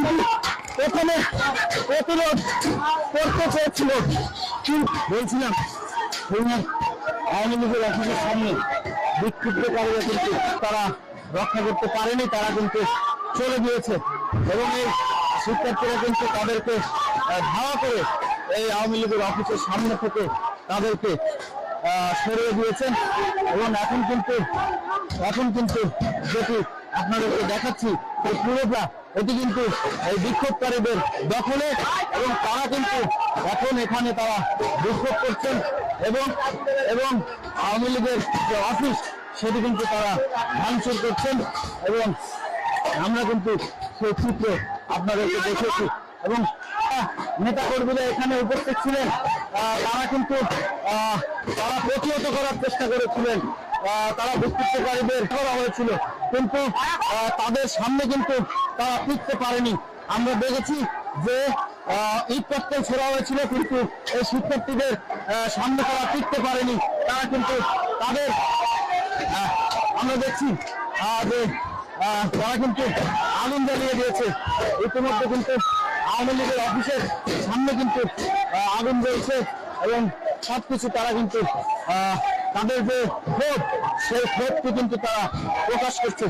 কিন্তু প্রথমে প্রতিরোধ করতে চেয়েছিল, বলছিলাম আওয়ামী লীগের অফিসের সামনে বিক্ষুব্ধকারীরা কিন্তু তারা রক্ষা করতে পারেনি, তারা কিন্তু চলে গিয়েছে এবং এই শিক্ষার্থীরা কিন্তু তাদেরকে ধাওয়া করে এই আওয়ামী লীগের অফিসের সামনে থেকে তাদেরকে সরিয়ে দিয়েছেন এবং এখন কিন্তু যেটি আপনাদেরকে দেখাচ্ছি এই পুরোটা এটি কিন্তু এই বিক্ষোভকারীদের দখলে এবং তারা কিন্তু এখন এখানে তারা বিক্ষোভ করছেন এবং আওয়ামী লীগের যে অফিস সেটি কিন্তু তারা ভাঙচুর করছেন এবং আমরা কিন্তু সেই চিত্র আপনাদেরকে দেখেছি এবং নেতা কর্মীরা এখানে উপস্থিত ছিলেন, তারা কিন্তু তারা প্রতিহত করার চেষ্টা করেছিলেন, তারা বিক্ষুব্ধকারীদের করা হয়েছিল কিন্তু তাদের সামনে কিন্তু তারা টিকতে পারেনি। আমরা দেখেছি যে ইট পাটকেল ছোড়া হয়েছিল কিন্তু এই শিক্ষার্থীদের সামনে তারা টিকতে পারেনি, তারা কিন্তু তাদের আমরা দেখছি যে তারা কিন্তু আগুন জ্বালিয়ে দিয়েছে। ইতিমধ্যে কিন্তু আওয়ামী লীগের অফিসের সামনে কিন্তু আগুন জ্বলছে এবং সবকিছু তারা কিন্তু তাদের যে ক্ষোভ সেই ক্ষোভকে কিন্তু তারা প্রকাশ করছে।